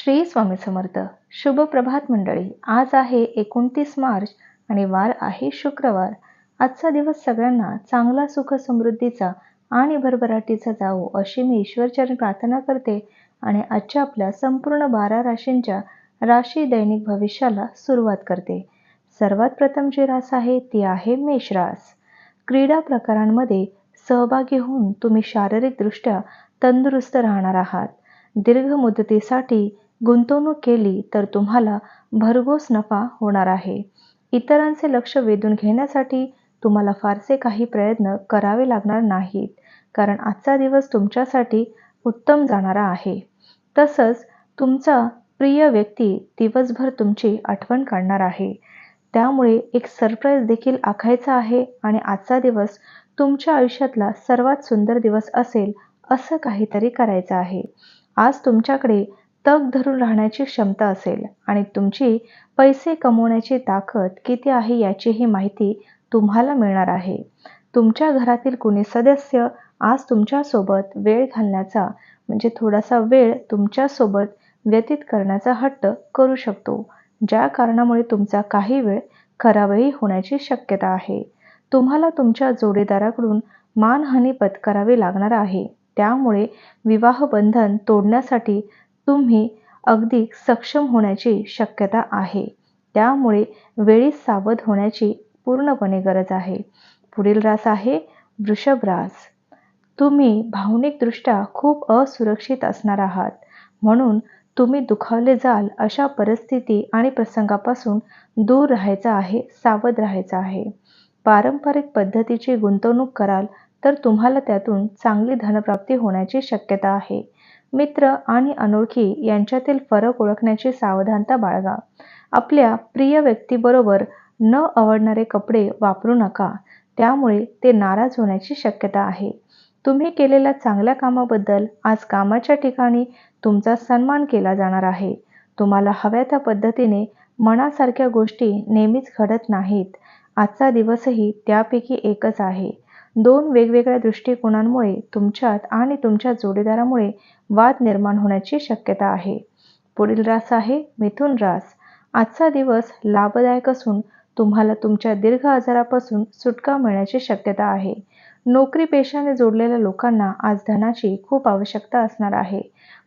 श्री स्वामी समर्थ. शुभ प्रभात मंडळी. आज आहे 29 मार्च आणि वार आहे शुक्रवार. आजचा दिवस सगळ्यांना चांगला, सुख समृद्धीचा आणि भरभराटीचा जावो अशी मी ईश्वरचरणी प्रार्थना करते आणि आजच्या आपल्या संपूर्ण 12 राशींच्या राशी दैनिक भविष्याला सुरुवात करते. सर्वात प्रथम जी रास आहे ती आहे मेष रास. क्रीडा प्रकारांमध्ये सहभागी होऊन तुम्ही शारीरिकदृष्ट्या तंदुरुस्त राहणार आहात. दीर्घ मुदतीसाठी गुंतवणूक केली तर तुम्हाला भरघोस नफा होणार आहे. इतरांचे लक्ष वेधून घेण्यासाठी तुम्हाला फारसे काही प्रयत्न करावे लागणार नाहीत, कारण आजचा दिवस तुमच्यासाठी उत्तम जाणारा आहे. तसंच तुमचा प्रिय व्यक्ती दिवसभर तुमची आठवण काढणार आहे. त्यामुळे एक सरप्राईज देखील आखायचा आहे आणि आजचा दिवस तुमच्या आयुष्यातला सर्वात सुंदर दिवस असेल असं काहीतरी करायचं आहे. आज तुमच्याकडे तग धरून राहण्याची क्षमता असेल आणि तुमची पैसे कमवण्याची ताकद किती आहे याचीही माहिती तुम्हाला मिळणार आहे. तुमच्या घरातील कुणी सदस्य आज तुमच्यासोबत वेळ घालण्याचा म्हणजे थोडासा वेळ तुमच्यासोबत व्यतीत करण्याचा हट्ट करू शकतो, ज्या कारणामुळे तुमचा काही वेळ खराबही होण्याची शक्यता आहे. तुम्हाला तुमच्या जोडीदाराकडून मानहानी पत्करावी लागणार आहे. त्यामुळे विवाह बंधन तोडण्यासाठी तुम्ही अगदी सक्षम होण्याची शक्यता आहे. त्यामुळे वेळी सावध होण्याची पूर्णपणे गरज आहे. पुढील रास आहे वृषभ रास. तुम्ही भावनिकदृष्ट्या खूप असुरक्षित असणार आहात, म्हणून तुम्ही दुखावले जाल अशा परिस्थिती आणि प्रसंगापासून दूर राहायचं आहे, सावध राहायचं आहे. पारंपरिक पद्धतीची गुंतवणूक कराल तर तुम्हाला त्यातून चांगली धनप्राप्ती होण्याची शक्यता आहे. मित्र आणि अनोळखी यांच्यातील फरक ओळखण्याची सावधानता बाळगा. आपल्या प्रिय व्यक्तीबरोबर न आवडणारे कपडे वापरू नका, त्यामुळे ते नाराज होण्याची शक्यता आहे. तुम्ही केलेल्या चांगल्या कामाबद्दल आज कामाच्या ठिकाणी तुमचा सन्मान केला जाणार आहे. तुम्हाला हव्या त्या पद्धतीने मनासारख्या गोष्टी नेहमीच घडत नाहीत. आजचा दिवसही त्यापैकी एकच आहे. 2 वेगवेगळ्या दृष्टिकोनांमुळे तुमच्यात आणि तुमच्या जोडीदारामुळे वाद निर्माण होण्याची शक्यता आहे. पुढील रास आहे मिथुन रास. आजचा दिवस लाभदायक असून तुम्हाला तुमच्या दीर्घ आजारापासून सुटका मिळण्याची शक्यता आहे. नोकरी पेशाने जोडलेल्या लोकांना आज धनाची खूप आवश्यकता असणार आहे,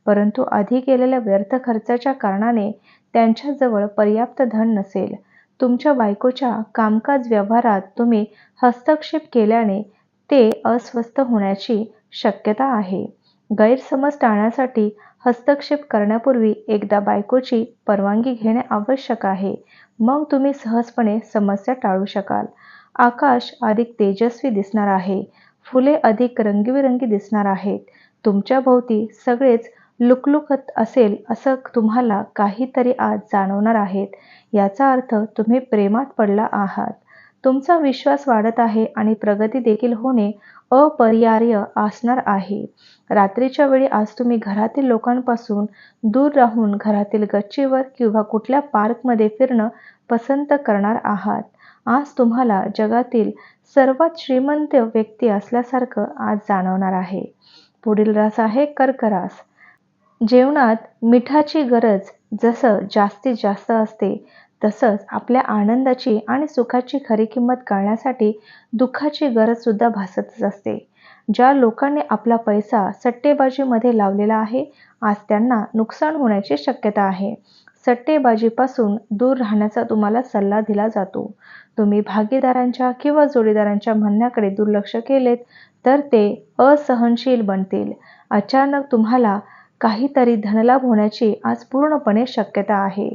परंतु आधी केलेल्या व्यर्थ खर्चाच्या कारणाने त्यांच्याजवळ पर्याप्त धन नसेल. तुमच्या बायकोच्या कामकाज व्यवहारात तुम्ही हस्तक्षेप केल्याने ते अस्वस्थ होण्याची शक्यता आहे. गैरसमज टाळण्यासाठी हस्तक्षेप करण्यापूर्वी एकदा बायकोची परवानगी घेणे आवश्यक आहे. मग तुम्ही सहजपणे समस्या टाळू शकाल. आकाश अधिक तेजस्वी दिसणार आहे. फुले अधिक रंगीबेरंगी दिसणार आहेत. तुमच्या भोवती सगळेच लुकलुकत असेल असं तुम्हाला काहीतरी आज जाणवणार आहेत. याचा अर्थ तुम्ही प्रेमात पडला आहात. तुमचा विश्वास वाढत आहे आणि प्रगती देखील होणे अपरिहार्य असणार आहे. रात्रीच्या वेळी आज तुम्ही घरातील लोकांपासून दूर राहून घरातील गच्चीवर किंवा कुठल्या पार्कमध्ये फिरणं पसंत करणार आहात. आज तुम्हाला जगातील सर्वात श्रीमंत व्यक्ती असल्यासारखं आज जाणवणार आहे. पुढील रास आहे कर्क रास. जेवणात मिठाची गरज जसं जास्तीत जास्त असते, तसंच आपल्या आनंदाची आणि सुखाची खरी किंमत कळण्यासाठी दुःखाची गरज सुद्धा भासतच असते. ज्या लोकांनी आपला पैसा सट्टेबाजीमध्ये लावलेला आहे, आज त्यांना नुकसान होण्याची शक्यता आहे. सट्टेबाजीपासून दूर राहण्याचा तुम्हाला सल्ला दिला जातो. तुम्ही भागीदारांच्या किंवा जोडीदारांच्या म्हणण्याकडे दुर्लक्ष केलेत तर ते असहनशील बनतील. अचानक तुम्हाला काहीतरी धनलाभ होण्याची आज पूर्णपणे शक्यता आहे.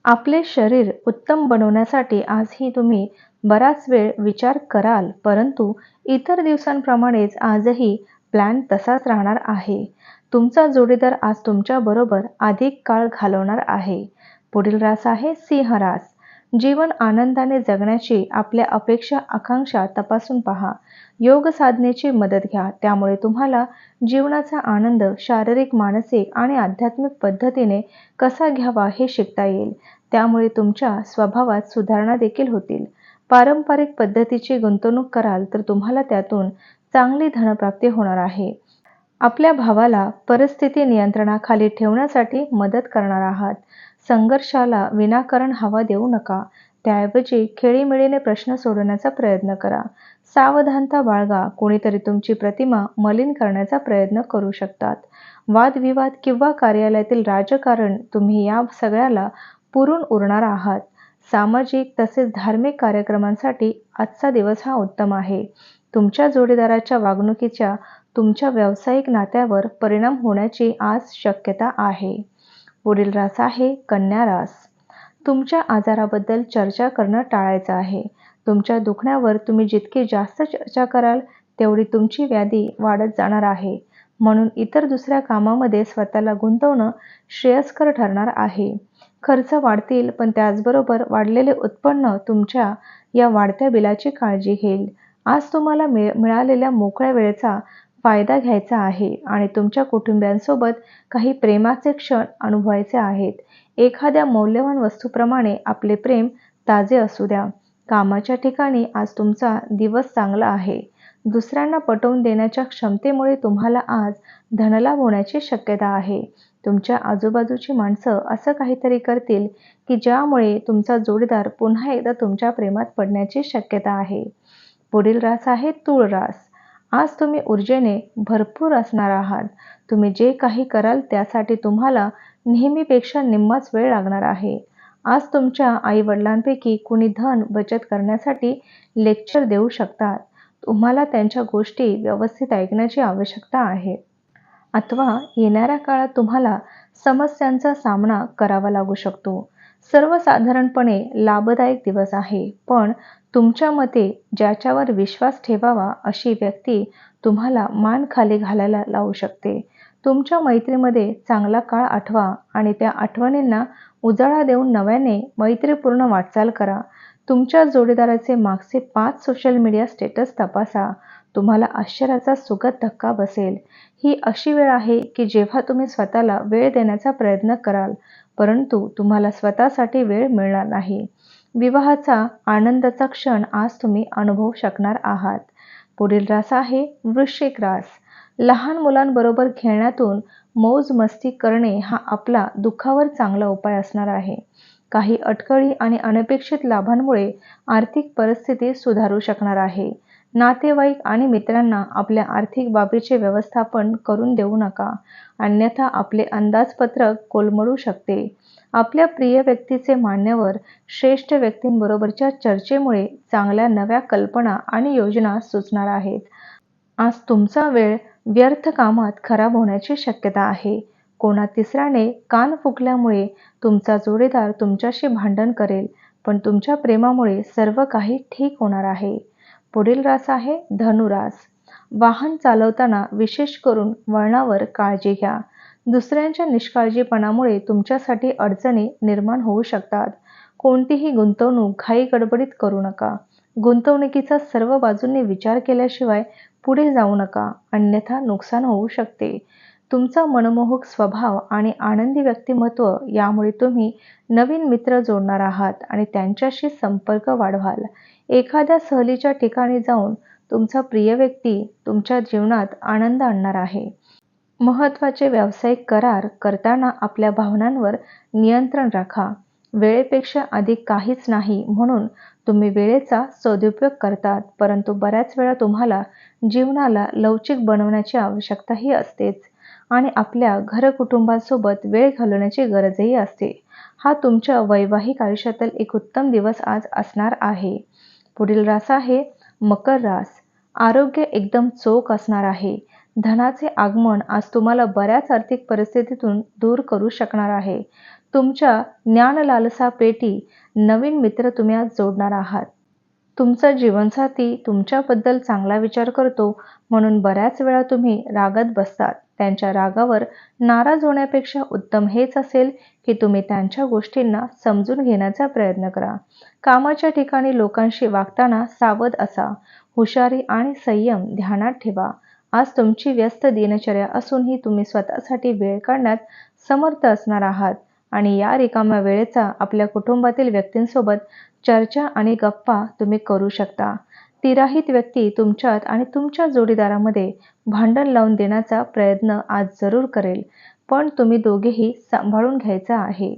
आपले शरीर उत्तम बनवण्यासाठी आजही तुम्ही बराच वेळ विचार कराल, परंतु इतर दिवसांप्रमाणेच आजही प्लॅन तसाच राहणार आहे. तुमचा जोडीदार आज तुमच्याबरोबर अधिक काळ घालवणार आहे. पुढील रास आहे सिंह रास. जीवन आनंदाने जगण्याची आपल्या अपेक्षा आकांक्षा तपासून पहा. योग साधनेची मदत घ्या. त्यामुळे तुम्हाला जीवनाचा आनंद शारीरिक, मानसिक आणि आध्यात्मिक पद्धतीने कसा घ्यावा हे शिकता येईल. त्यामुळे तुमच्या स्वभावात सुधारणा देखील होतील. पारंपरिक पद्धतीची गुंतवणूक कराल तर तुम्हाला त्यातून चांगली धनप्राप्ती होणार आहे. आपल्या भावाला परिस्थिती नियंत्रणाखाली ठेवण्यासाठी मदत करणार आहात. संघर्षाला विनाकारण हवा देऊ नका. त्याऐवजी खेळीमेळीने प्रश्न सोडवण्याचा प्रयत्न करा. सावधानता बाळगा. कोणीतरी तुमची प्रतिमा मलिन करण्याचा प्रयत्न करू शकतात. वादविवाद किंवा कार्यालयातील राजकारण तुम्ही या सगळ्याला पुरून उरणार आहात. सामाजिक तसेच धार्मिक कार्यक्रमांसाठी आजचा दिवस हा उत्तम आहे. तुमच्या जोडीदाराच्या वागणुकीच्या तुमच्या व्यावसायिक नात्यावर परिणाम होण्याची आज शक्यता आहे. पुढील रास आहे कन्या रास. तुमच्या आजाराबद्दल चर्चा करणं टाळायचं आहे. तुमच्या दुखण्यावर तुम्ही जितकी जास्त चर्चा कराल तेवढी तुमची व्याधी वाढत जाणार आहे. म्हणून इतर दुसऱ्या कामामध्ये स्वतःला गुंतवणं श्रेयस्कर ठरणार आहे. खर्च वाढतील, पण त्याचबरोबर वाढलेले उत्पन्न तुमच्या या वाढत्या बिलाची काळजी घेईल. आज तुम्हाला मिळालेल्या मोकळ्या वेळेचा फायदा घ्यायचा आहे आणि तुमच्या कुटुंबियांसोबत काही प्रेमाचे क्षण अनुभवायचे आहेत. एखाद्या मौल्यवान वस्तूप्रमाणे आपले प्रेम ताजे असू द्या. कामाच्या ठिकाणी आज तुमचा दिवस चांगला आहे. दुसऱ्यांना पटवून देण्याच्या क्षमतेमुळे तुम्हाला आज धनलाभ होण्याची शक्यता आहे. तुमच्या आजूबाजूची माणसं असं काहीतरी करतील की ज्यामुळे तुमचा जोडीदार पुन्हा एकदा तुमच्या प्रेमात पडण्याची शक्यता आहे. पुढील रास आहे तूळ रास. आज तुम्ही ऊर्जेने भरपूर असणार आहात. तुम्ही जे काही कराल त्यासाठी तुम्हाला नेहमीपेक्षा निम्माच वेळ लागणार आहे. आज तुमच्या आई-वडिलांपैकी कुणी धन बचत करण्यासाठी लेक्चर देऊ शकतात. तुम्हाला त्यांच्या गोष्टी व्यवस्थित ऐकण्याची आवश्यकता आहे. अथवा येणाऱ्या काळात तुम्हाला समस्यांचा सामना करावा लागू शकतो. सर्वसाधारणपणे लाभदायक दिवस आहे, पण तुमच्या मते ज्याच्यावर विश्वास ठेवावा अशी व्यक्ती तुम्हाला मान खाली घालायला लावू शकते. तुमच्या मैत्रीमध्ये चांगला काळ आठवा आणि त्या आठवणींना उजाळा देऊन नव्याने मैत्रीपूर्ण वाटचाल करा. तुमच्या जोडीदाराचे मागचे 5 सोशल मीडिया स्टेटस तपासा. तुम्हाला आश्चर्याचा सुखद धक्का बसेल. ही अशी वेळ आहे की जेव्हा तुम्ही स्वतःला वेळ देण्याचा प्रयत्न कराल, परंतु तुम्हाला स्वतःसाठी वेळ मिळणार नाही. विवाहाचा आनंदाचा क्षण आज तुम्ही अनुभवू शकणार आहात. पुढील रास आहे वृश्चिक रास. लहान मुलांबरोबर खेळण्यातून मौज मस्ती करणे हा आपला दुःखावर चांगला उपाय असणार आहे. काही अडचणी आणि अनपेक्षित लाभांमुळे आर्थिक परिस्थिती सुधारू शकणार आहे. नातेवाईक आणि मित्रांना आपल्या आर्थिक बाबीचे व्यवस्थापन करून देऊ नका, अन्यथा आपले अंदाजपत्रक कोलमडू शकते. आपल्या प्रिय व्यक्तीचे मान्यवर श्रेष्ठ व्यक्तींबरोबरच्या चर्चेमुळे चांगल्या नव्या कल्पना आणि योजना सुचणार आहेत. आज तुमचा वेळ व्यर्थ कामात खराब होण्याची शक्यता आहे. कोणा तिसऱ्याने कान फुकल्यामुळे तुमचा जोडीदार तुमच्याशी भांडण करेल, पण तुमच्या प्रेमामुळे सर्व काही ठीक होणार आहे. पुढील रास आहे धनुरास. वाहन चालवताना विशेष करून वळणावर काळजी घ्या. दुसऱ्यांच्या निष्काळजीपणामुळे तुमच्यासाठी अडचणी निर्माण होऊ शकतात. कोणतीही गुंतवणूक घाईगडबडीत करू नका. गुंतवणुकीचा सर्व बाजूंनी विचार केल्याशिवाय पुढे जाऊ नका, अन्यथा नुकसान होऊ शकते. तुमचा मनमोहक स्वभाव आणि आनंदी व्यक्तिमत्व यामुळे तुम्ही नवीन मित्र जोडणार आहात आणि त्यांच्याशी संपर्क वाढवाल. एखाद्या सहलीच्या ठिकाणी जाऊन तुमचा प्रिय व्यक्ती तुमच्या जीवनात आनंद आणणार आहे. महत्त्वाचे व्यावसायिक करार करताना आपल्या भावनांवर नियंत्रण राखा. वेळेपेक्षा अधिक काहीच नाही म्हणून तुम्ही वेळेचा सदुपयोग करतात, परंतु बऱ्याच वेळा तुम्हाला जीवनाला लवचिक बनवण्याची आवश्यकताही असतेच आणि आपल्या घरकुटुंबासोबत वेळ घालवण्याची गरजही असते. हा तुमच्या वैवाहिक आयुष्यातील एक उत्तम दिवस आज असणार आहे. पुढील रास आहे मकर रास. आरोग्य एकदम चोख असणार आहे. धनाचे आगमन आज तुम्हाला बऱ्याच आर्थिक परिस्थितीतून दूर करू शकणार आहे. तुमच्या ज्ञानलालसा पेटी नवीन मित्र तुम्ही आज जोडणार आहात. तुमचा जीवनसाथी तुमच्याबद्दल चांगला विचार करतो, म्हणून बऱ्याच वेळा तुम्ही रागात बसतात. त्यांच्या रागावर नाराज होण्यापेक्षा उत्तम हेच असेल की तुम्ही त्यांच्या गोष्टींना समजून घेण्याचा प्रयत्न करा. कामाच्या ठिकाणी लोकांशी वागताना सावध असा. हुशारी आणि संयम ध्यानात ठेवा. आज तुमची व्यस्त दिनचर्या असूनही तुम्ही स्वतःसाठी वेळ काढण्यात समर्थ असणार आहात आणि या रिकाम्या वेळेचा आपल्या कुटुंबातील व्यक्तींसोबत चर्चा आणि गप्पा तुम्ही करू शकता. तिराहित व्यक्ती तुमच्यात आणि तुमच्या जोडीदारामध्ये भांडण लावून देण्याचा प्रयत्न आज जरूर करेल, पण तुम्ही दोघेही सांभाळून घ्यायचं आहे.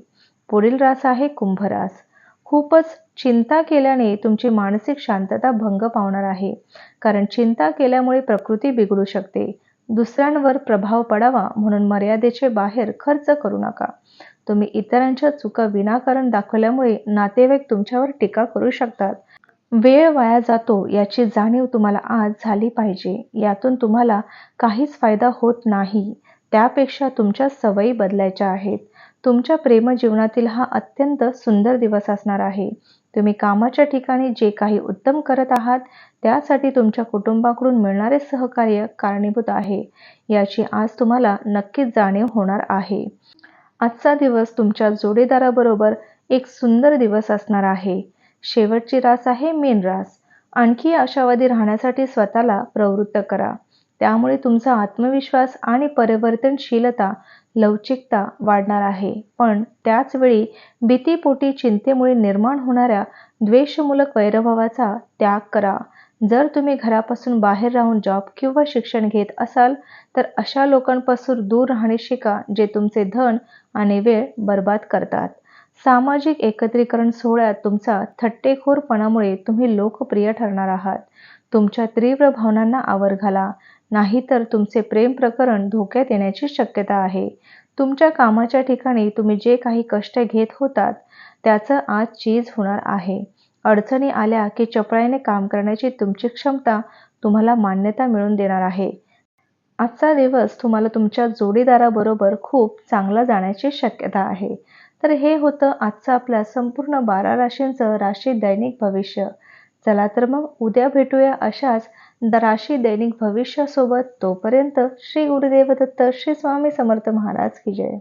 पुढील रास आहे कुंभ रास. खूपच चिंता केल्याने तुमची मानसिक शांतता भंग पावणार आहे, कारण चिंता केल्यामुळे प्रकृती बिघडू शकते. दुसऱ्यांवर प्रभाव पडावा म्हणून मर्यादेचे बाहेर खर्च करू नका. तुम्ही इतरांच्या चुका विनाकारण दाखवल्यामुळे नातेवाईक तुमच्यावर टीका करू शकतात. वेळ वाया जातो याची जाणीव तुम्हाला आज झाली पाहिजे. यातून तुम्हाला काहीच फायदा होत नाही. त्यापेक्षा तुमच्या सवयी बदलायच्या आहेत. तुमच्या प्रेमजीवनातील हा अत्यंत सुंदर दिवस असणार आहे. तुम्ही कामाच्या ठिकाणी जे काही उत्तम करत आहात त्यासाठी तुमच्या कुटुंबाकडून मिळणारे सहकार्य कारणीभूत आहे. याची आज तुम्हाला नक्कीच जाणीव होणार आहे. आजचा दिवस तुमच्या जोडीदाराबरोबर एक सुंदर दिवस असणार आहे. शेवटची रास आहे मीन रास. आणखी आशावादी राहण्यासाठी स्वतःला प्रवृत्त करा. त्यामुळे तुमचा आत्मविश्वास आणि परिवर्तनशीलता, लवचिकता वाढणार आहे. पण त्याचवेळी भीतीपोटी चिंतेमुळे निर्माण होणाऱ्या द्वेषमूलक वैरभावाचा त्याग करा. जर तुम्ही घरापासून बाहेर राहून जॉब किंवा शिक्षण घेत असाल तर अशा लोकांपासून दूर राहणे शिका, जे तुमचे धन आणि वेळ बर्बाद करतात. सामाजिक एकत्रीकरण सोहळ्यात तुमचा थट्टेखोरपणामुळे तुम्ही लोकप्रिय ठरणार आहात. तुमच्या तीव्र भावनांना आवर घाला, नाहीतर तुमचे प्रेम प्रकरण धोक्यात येण्याची शक्यता आहे. तुमच्या कामाच्या ठिकाणी तुम्ही जे काही कष्ट घेत होतात त्याचं आज चीज होणार आहे. अडचणी आल्या की चपळाईने काम करण्याची तुमची क्षमता तुम्हाला मान्यता मिळवून देणार आहे. आजचा दिवस तुम्हाला तुमच्या जोडीदाराबरोबर खूप चांगला जाण्याची शक्यता आहे. तर हे होतं आजचं आपल्या संपूर्ण 12 राशींचं राशी दैनिक भविष्य. चला तर मग उद्या भेटूया अशाच राशी दैनिक भविष्यासोबत. तोपर्यंत श्री गुरुदेव दत्त, श्री स्वामी समर्थ महाराज की जय.